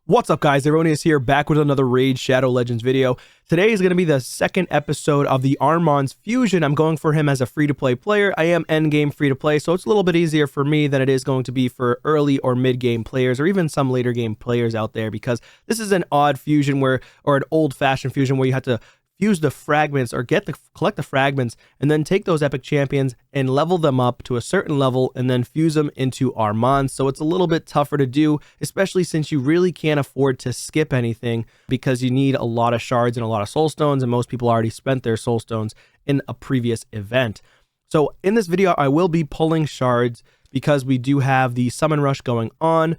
What's up, guys? Erroneous here, back with another Raid Shadow Legends video. Today is going to be the second episode of the Arman's Fusion. I'm going for him as a free-to-play player. I am endgame free-to-play, so it's a little bit easier for me than it is going to be for early or mid-game players, or even some later game players out there, because this is an odd fusion or an old-fashioned fusion where you have to fuse the fragments or collect the fragments and then take those epic champions and level them up to a certain level and then fuse them into Arman. So it's a little bit tougher to do, especially since you really can't afford to skip anything because you need a lot of shards and a lot of soul stones, and most people already spent their soul stones in a previous event. So in this video, I will be pulling shards because we do have the summon rush going on.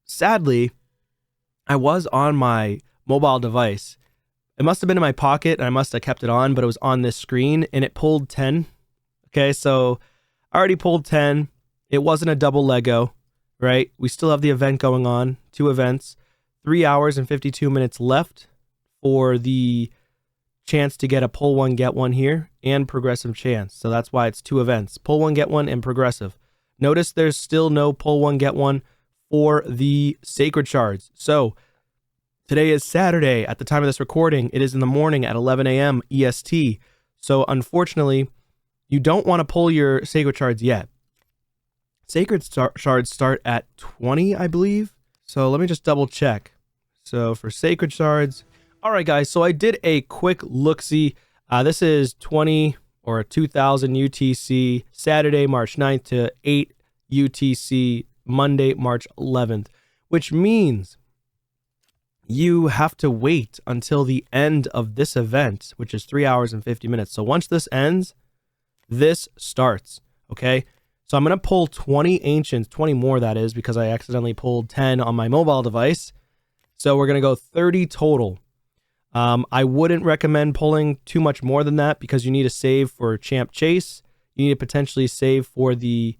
Sadly, I was on my mobile device. It must have been in my pocket and I must have kept it on, but it was on this screen and it pulled 10. Okay, so I already pulled 10. It wasn't a double Lego, right? We still have the event going on, 2 events, 3 hours and 52 minutes left for the chance to get a pull one, get one here and progressive chance. So that's why it's 2 events, pull one, get one and progressive. Notice there's still no pull one, get one for the sacred shards. So today is Saturday. At the time of this recording, it is in the morning at 11 a.m. EST. So unfortunately, you don't want to pull your sacred shards yet. Sacred shards start at 20, I believe. So let me just double check. So for sacred shards, all right, guys. So I did a quick look-see. This is 20 or 2000 UTC, Saturday, March 9th to 8 UTC, Monday, March 11th, which means you have to wait until the end of this event, which is 3 hours and 50 minutes. So once this ends, this starts, okay? So I'm going to pull 20 ancients, 20 more that is, because I accidentally pulled 10 on my mobile device. So we're going to go 30 total. I wouldn't recommend pulling too much more than that because you need to save for Champ Chase. You need to potentially save for the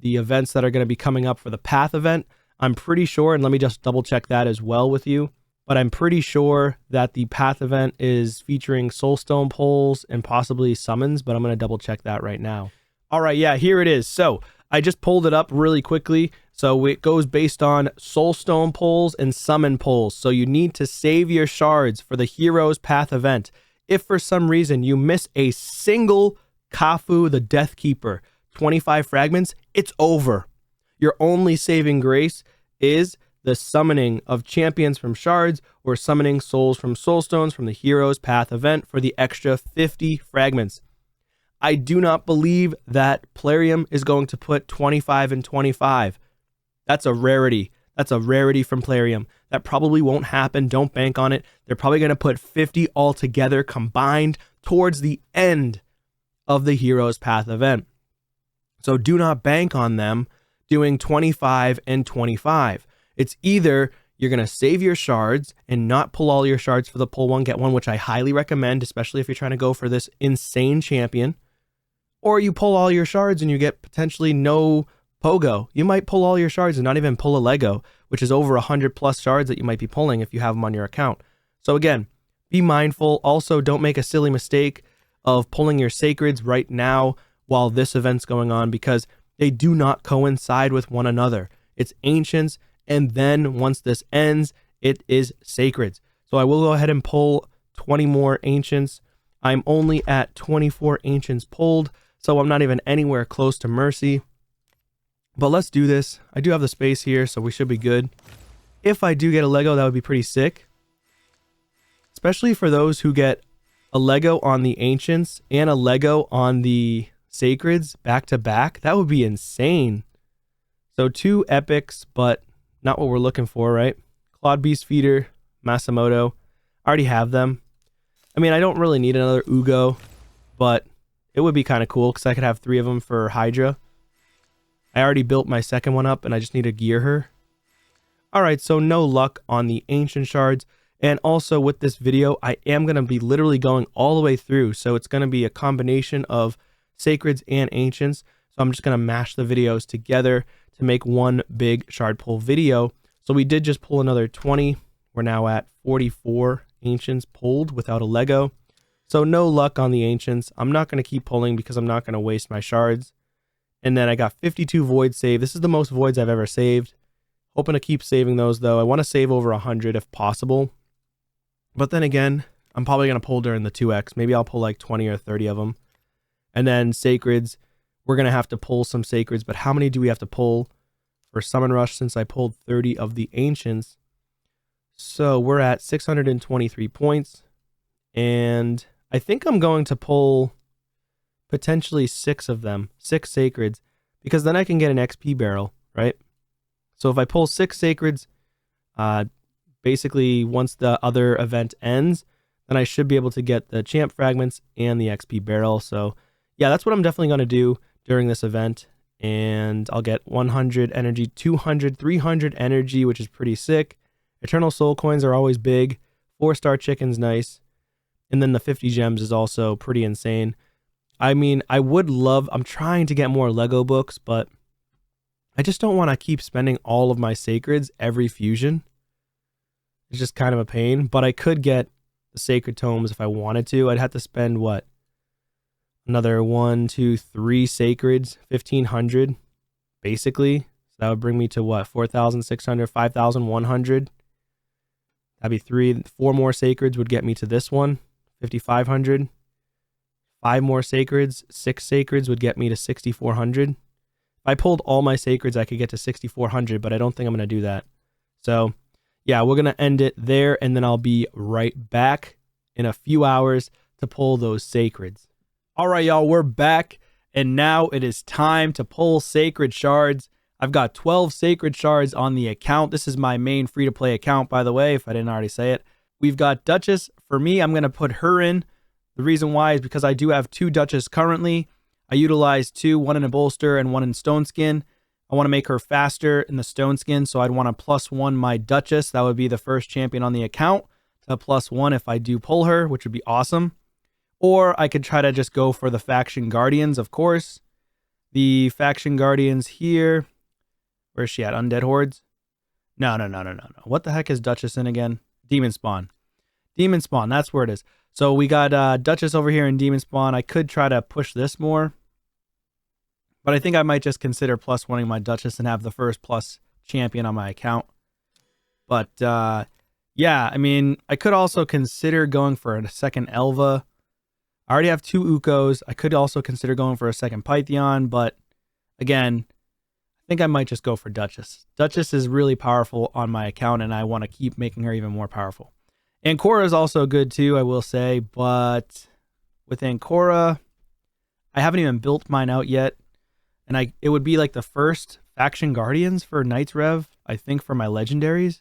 events that are going to be coming up for the Path event. I'm pretty sure, and let me just double check that as well with you, but I'm pretty sure that the Path event is featuring Soulstone pulls and possibly summons, but I'm going to double check that right now. All right, yeah, here it is. So I just pulled it up really quickly. So it goes based on Soulstone pulls and summon pulls. So you need to save your shards for the Heroes Path event. If for some reason you miss a single Kafu the Death Keeper, 25 fragments, it's over. Your only saving grace is the summoning of champions from shards or summoning souls from soulstones from the Heroes Path event for the extra 50 fragments. I do not believe that Plarium is going to put 25 and 25. That's a rarity. That's a rarity from Plarium. That probably won't happen. Don't bank on it. They're probably going to put 50 altogether combined towards the end of the Heroes Path event. So do not bank on them doing 25 and 25. It's either you're going to save your shards and not pull all your shards for the pull one, get one, which I highly recommend, especially if you're trying to go for this insane champion, or you pull all your shards and you get potentially no pogo. You might pull all your shards and not even pull a Lego, which is over 100 plus shards that you might be pulling if you have them on your account. So again, be mindful. Also, don't make a silly mistake of pulling your sacreds right now while this event's going on, because they do not coincide with one another. It's ancients, and then once this ends, it is sacreds. So I will go ahead and pull 20 more ancients. I'm only at 24 ancients pulled, so I'm not even anywhere close to mercy. But let's do this. I do have the space here, so we should be good. If I do get a Lego, that would be pretty sick. Especially for those who get a Lego on the ancients and a Lego on the sacreds back to back. That would be insane. So 2 epics, but not what we're looking for, right? Claude Beast Feeder, Masamoto. I already have them. I mean, I don't really need another Ugo, but it would be kind of cool because I could have 3 of them for Hydra. I already built my second one up and I just need to gear her. All right, so no luck on the ancient shards. And also with this video, I am going to be literally going all the way through. So it's going to be a combination of sacreds and ancients. So I'm just going to mash the videos together to make one big shard pull video. So we did just pull another 20. We're now at 44 ancients pulled without a Lego. So no luck on the ancients. I'm not going to keep pulling because I'm not going to waste my shards. And then I got 52 voids saved. This is the most voids I've ever saved. Hoping to keep saving those, though. I want to save over 100 if possible. But then again, I'm probably going to pull during the 2x. Maybe I'll pull like 20 or 30 of them. And then Sacreds. We're going to have to pull some Sacreds. But how many do we have to pull for Summon Rush since I pulled 30 of the Ancients? So we're at 623 points. And I think I'm going to pull potentially 6 of them. 6 Sacreds. Because then I can get an XP barrel, right? So if I pull 6 Sacreds, basically once the other event ends, then I should be able to get the champ fragments and the XP barrel. So yeah, that's what I'm definitely going to do during this event. And I'll get 100 energy, 200, 300 energy, which is pretty sick. Eternal soul coins are always big. 4-star chicken's nice. And then the 50 gems is also pretty insane. I mean, I'm trying to get more Lego books, but I just don't want to keep spending all of my Sacreds every fusion. It's just kind of a pain, but I could get the Sacred Tomes if I wanted to. I'd have to spend, what? Another 1, 2, 3 Sacreds, 1,500, basically. So that would bring me to, what, 4,600, 5,100. That'd be 4 more Sacreds would get me to this one, 5,500. 5 more Sacreds, 6 Sacreds would get me to 6,400. If I pulled all my Sacreds, I could get to 6,400, but I don't think I'm going to do that. So, yeah, we're going to end it there, and then I'll be right back in a few hours to pull those Sacreds. All right, y'all, we're back, and now it is time to pull Sacred Shards. I've got 12 Sacred Shards on the account. This is my main free-to-play account, by the way, if I didn't already say it. We've got Duchess. For me, I'm going to put her in. The reason why is because I do have 2 Duchess currently. I utilize 2, 1 in a bolster and 1 in stone skin. I want to make her faster in the stone skin, so I'd want to +1 my Duchess. That would be the first champion on the account to +1 if I do pull her, which would be awesome. Or I could try to just go for the Faction Guardians, of course. The Faction Guardians here. Where's she at? Undead Hordes? No. What the heck is Duchess in again? Demon Spawn. Demon Spawn, that's where it is. So we got Duchess over here in Demon Spawn. I could try to push this more. But I think I might just consider +1ing my Duchess and have the first plus champion on my account. But yeah, I mean, I could also consider going for a second Elva. I already have 2 Ukos. I could also consider going for a second Pytheon. But again, I think I might just go for Duchess. Duchess is really powerful on my account, and I want to keep making her even more powerful. Ancora is also good too, I will say, but with Ancora, I haven't even built mine out yet, and it would be like the first Faction Guardians for Knight's Rev, I think, for my legendaries.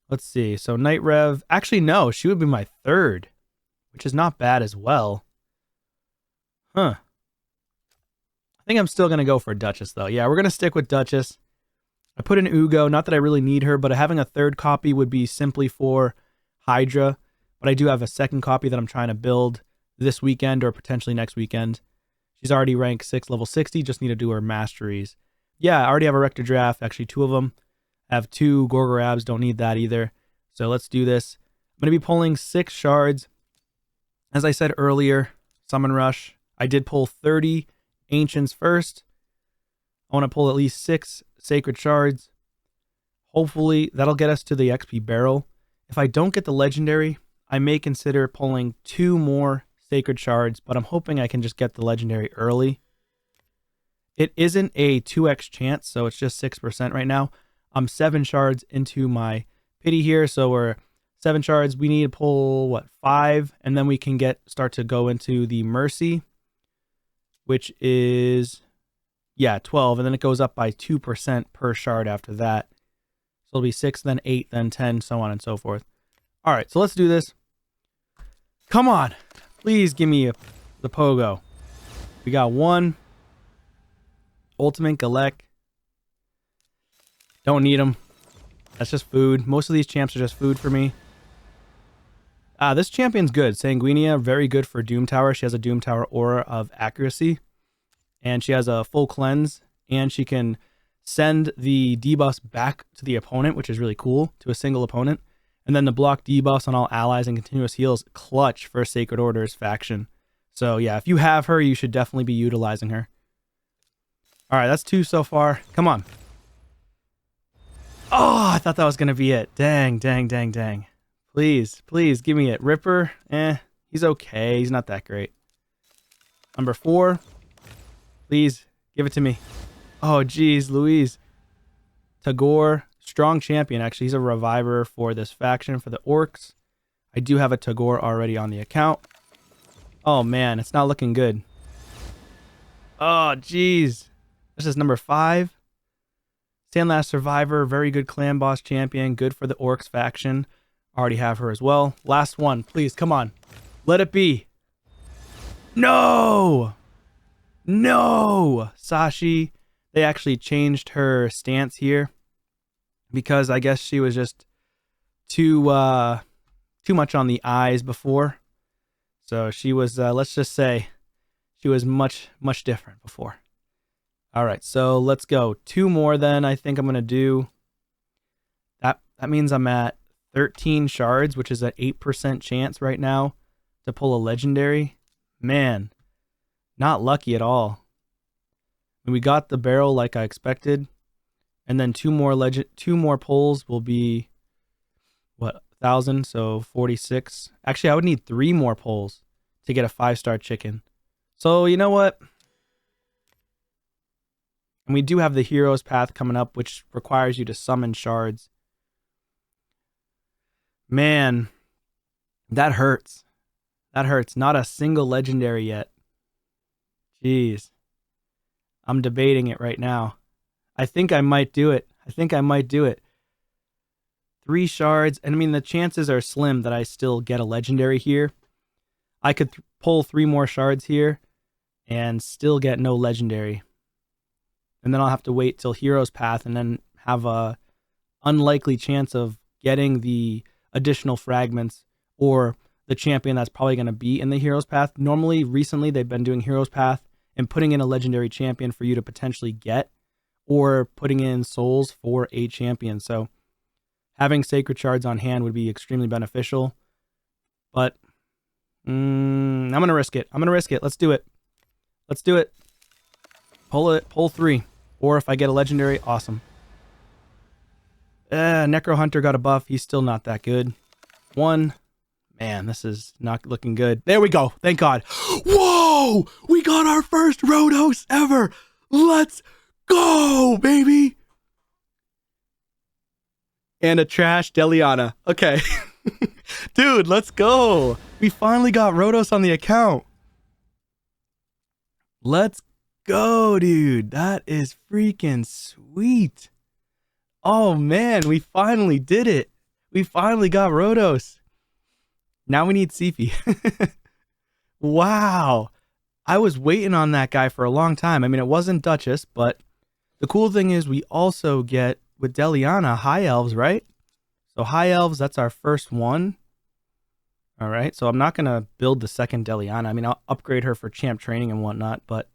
Let's see, so Knight Rev, actually no, she would be my 3rd, which is not bad as well. Huh. I think I'm still going to go for Duchess though. Yeah, we're going to stick with Duchess. I put in Ugo, not that I really need her, but having a 3rd copy would be simply for Hydra. But I do have a 2nd copy that I'm trying to build this weekend or potentially next weekend. She's already rank 6, level 60, just need to do her masteries. Yeah, I already have a Rector Draft, actually 2 of them. I have 2 Gorgorabs, don't need that either. So let's do this. I'm going to be pulling 6 shards. As I said earlier, Summon Rush. I did pull 30 Ancients first. I want to pull at least 6 Sacred Shards. Hopefully that'll get us to the XP barrel. If I don't get the legendary, I may consider pulling 2 more Sacred Shards, but I'm hoping I can just get the legendary early. It isn't a 2x chance, so it's just 6% right now. I'm 7 shards into my pity here, so we're 7 shards. We need to pull, what, 5, and then we can start to go into the Mercy, which is, yeah, 12, and then it goes up by 2% per shard after that. So it'll be 6, then 8, then 10, so on and so forth. All right, so let's do this. Come on. Please give me the Pogo. We got 1. Ultimate Galek. Don't need them. That's just food. Most of these champs are just food for me. This champion's good. Sanguinia, very good for Doom Tower. She has a Doom Tower aura of accuracy. And she has a full cleanse. And she can send the debuffs back to the opponent, which is really cool, to a single opponent. And then the block debuffs on all allies and continuous heals, clutch for Sacred Order's faction. So yeah, if you have her, you should definitely be utilizing her. All right, that's 2 so far. Come on. Oh, I thought that was going to be it. Dang, dang, dang, dang. Please, please give me it. Ripper, he's okay. He's not that great. Number 4. Please, give it to me. Oh, geez, Louise. Tagore, strong champion, actually. He's a reviver for this faction, for the orcs. I do have a Tagore already on the account. Oh, man, it's not looking good. Oh, geez. This is number 5. Sandlast Survivor, very good clan boss champion, good for the orcs faction. Already have her as well. Last one, please, come on. Let it be. No! No! Sashi, they actually changed her stance here because I guess she was just too much on the eyes before. So she was, let's just say, she was much, much different before. All right, so let's go. 2 more then I think I'm going to do. That means I'm at 13 shards, which is an 8% chance right now to pull a legendary. Man, not lucky at all. We got the barrel like I expected. And then 2 more pulls will be, what, 1,000, so 46. Actually, I would need 3 more pulls to get a 5-star chicken. So, you know what? And we do have the Hero's Path coming up, which requires you to summon shards. Man, that hurts. That hurts. Not a single legendary yet. Jeez. I'm debating it right now. I think I might do it. 3 shards. And I mean, the chances are slim that I still get a legendary here. I could pull 3 more shards here and still get no legendary. And then I'll have to wait till Hero's Path and then have a unlikely chance of getting the additional fragments or the champion that's probably going to be in the Hero's Path. Normally, recently, they've been doing Hero's Path and putting in a legendary champion for you to potentially get, or putting in souls for a champion. So having sacred shards on hand would be extremely beneficial. But I'm going to risk it. Let's do it. Pull 3. Or if I get a legendary, awesome. Necro Hunter got a buff. He's still not that good. 1. Man, this is not looking good. There we go. Thank God. Whoa! We got our first Rhodos ever. Let's go, baby. And a trash Deliana. Okay. Dude, let's go. We finally got Rhodos on the account. Let's go, dude. That is freaking sweet. Oh, man. We finally did it. We finally got Rhodos. Now we need Sifi. Wow. I was waiting on that guy for a long time. I mean, it wasn't Duchess, but the cool thing is we also get, with Deliana, High Elves, right? So High Elves, that's our first one. All right, so I'm not going to build the second Deliana. I mean, I'll upgrade her for champ training and whatnot, but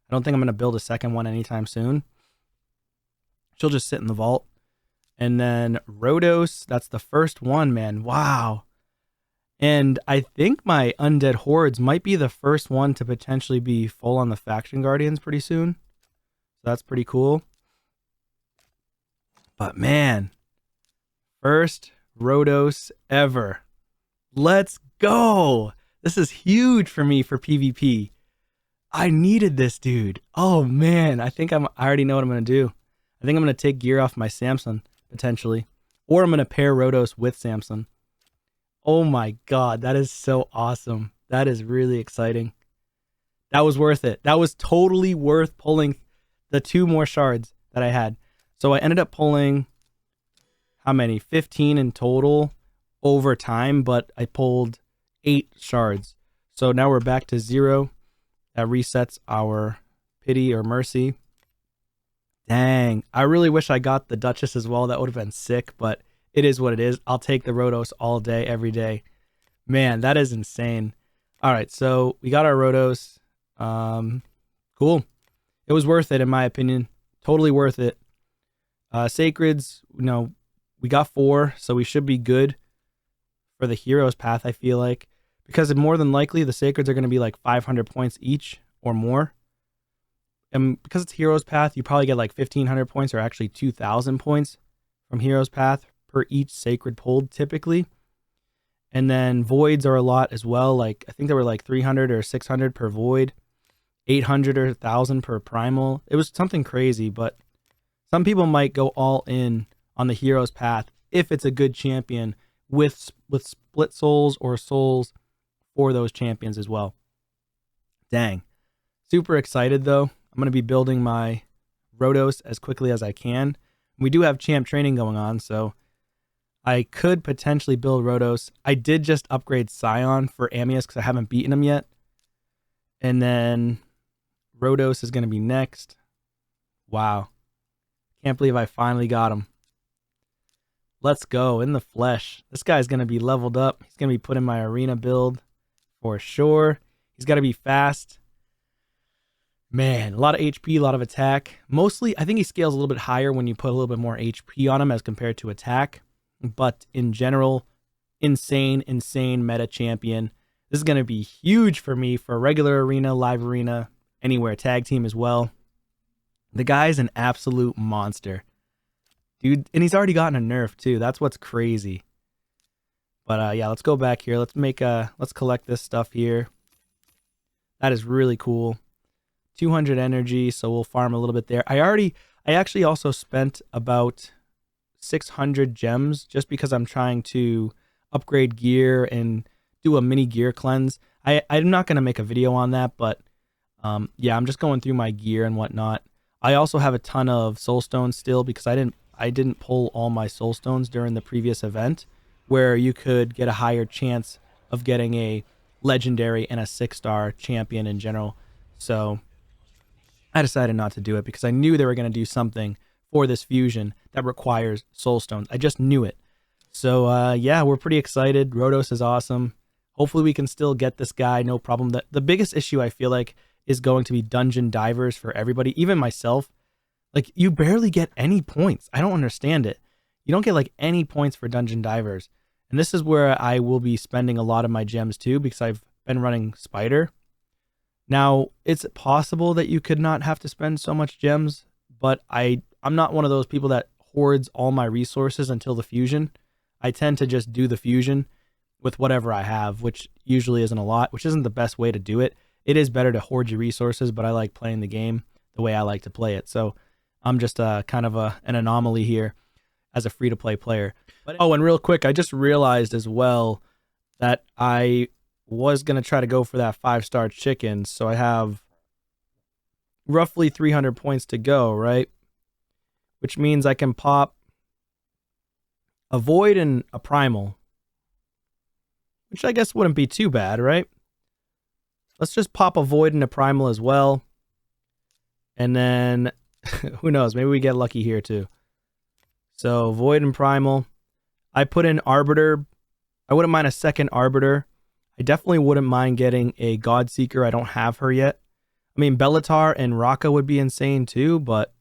I don't think I'm going to build a second one anytime soon. She'll just sit in the vault. And then Rhodos, that's the first one, man. Wow. And I think my Undead Hordes might be the first one to potentially be full on the Faction Guardians pretty soon. So that's pretty cool. But man, first Rhodos ever. Let's go. This is huge for me for PvP. I needed this, dude. Oh man, I already know what I'm going to do. I think I'm going to take gear off my Samson, potentially. Or I'm going to pair Rhodos with Samson. Oh my God, that is so awesome. That is really exciting. That was worth it. That was totally worth pulling the 2 more shards that I had. So I ended up pulling, how many? 15 in total over time, but I pulled 8 shards. So now we're back to 0. That resets our pity or mercy. Dang, I really wish I got the Duchess as well. That would have been sick, but it is what it is. I'll take the Rhodos all day, every day. Man, that is insane. All right, so we got our Rhodos. Cool. It was worth it, in my opinion. Totally worth it. Sacreds, we got 4, so we should be good for the Hero's Path, I feel like. Because more than likely, the Sacreds are going to be like 500 points each or more. And because it's Hero's Path, you probably get like 1,500 points or actually 2,000 points from Hero's Path per each sacred pulled typically. And then voids are a lot as well. Like I think there were like 300 or 600 per void, 800 or 1,000 per primal. It was something crazy, but some people might go all in on the Hero's Path if it's a good champion with split souls or souls for those champions as well. Dang. Super excited though. I'm going to be building my Rhodos as quickly as I can. We do have champ training going on, so I could potentially build Rhodos. I did just upgrade Scion for Amius because I haven't beaten him yet. And then Rhodos is going to be next. Wow. Can't believe I finally got him. Let's go in the flesh. This guy's going to be leveled up. He's going to be put in my arena build for sure. He's got to be fast. Man, a lot of HP, a lot of attack. Mostly, I think he scales a little bit higher when you put a little bit more HP on him as compared to attack. But in general, insane meta champion. This is going to be huge for me for regular arena, live arena, anywhere, tag team as well. The guy's an absolute monster. Dude, and he's already gotten a nerf too. That's what's crazy. But yeah, let's go back here. Let's collect this stuff here. That is really cool. 200 energy, so we'll farm a little bit there. I actually also spent about 600 gems just because I'm trying to upgrade gear and do a mini gear cleanse. I'm not going to make a video on that, but yeah, I'm just going through my gear and whatnot. I also have a ton of soul stones still because I didn't pull all my soul stones during the previous event where you could get a higher chance of getting a legendary and a 6-star champion in general. So I decided not to do it because I knew they were going to do something for this fusion that requires soul stones. I just knew it. So yeah, we're pretty excited. Rhodos is awesome. Hopefully we can still get this guy, no problem. The biggest issue I feel like is going to be dungeon divers for everybody, even myself. Like, you barely get any points. I don't understand it. You don't get like any points for dungeon divers. And this is where I will be spending a lot of my gems too, because I've been running Spider. Now, it's possible that you could not have to spend so much gems, but I'm not one of those people that hoards all my resources until the fusion. I tend to just do the fusion with whatever I have, which usually isn't a lot, which isn't the best way to do it. It is better to hoard your resources, but I like playing the game the way I like to play it. So I'm just kind of an anomaly here as a free-to-play player. Oh, and real quick, I just realized as well that I was going to try to go for that 5-star chicken. So I have roughly 300 points to go, right? Which means I can pop a void and a primal, which I guess wouldn't be too bad, right? Let's just pop a void and a primal as well. And then, who knows, maybe we get lucky here too. So void and primal. I put in Arbiter. I wouldn't mind a second Arbiter. I definitely wouldn't mind getting a Godseeker. I don't have her yet. I mean, Bellatar and Raka would be insane too, but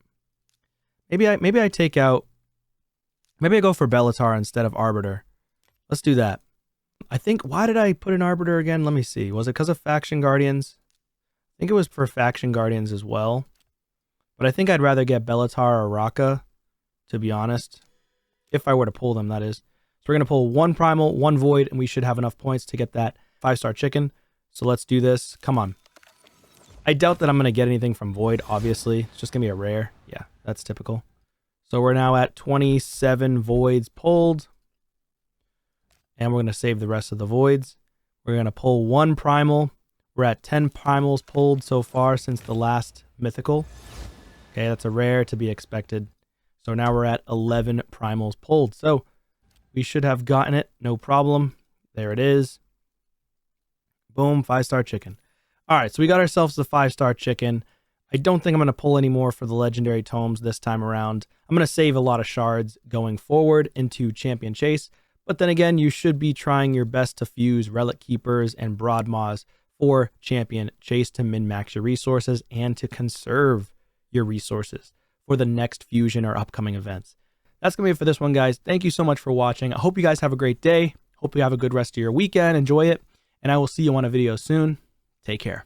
maybe I go for Bellatar instead of Arbiter. Let's do that. I think, why did I put in Arbiter again? Let me see. Was it because of Faction Guardians? I think it was for Faction Guardians as well. But I think I'd rather get Bellatar or Raka, to be honest. If I were to pull them, that is. So we're going to pull one Primal, one Void, and we should have enough points to get that 5-star chicken. So let's do this. Come on. I doubt that I'm going to get anything from Void, obviously. It's just going to be a rare. Yeah, that's typical. So we're now at 27 Voids pulled. And we're going to save the rest of the Voids. We're going to pull one Primal. We're at 10 Primals pulled so far since the last Mythical. Okay, that's a rare, to be expected. So now we're at 11 Primals pulled. So we should have gotten it, no problem. There it is. Boom, 5-star chicken. All right, so we got ourselves the 5-star chicken. I don't think I'm going to pull any more for the legendary tomes this time around. I'm going to save a lot of shards going forward into Champion Chase. But then again, you should be trying your best to fuse Relic Keepers and Broadmaws for Champion Chase to min-max your resources and to conserve your resources for the next fusion or upcoming events. That's going to be it for this one, guys. Thank you so much for watching. I hope you guys have a great day. Hope you have a good rest of your weekend. Enjoy it. And I will see you on a video soon. Take care.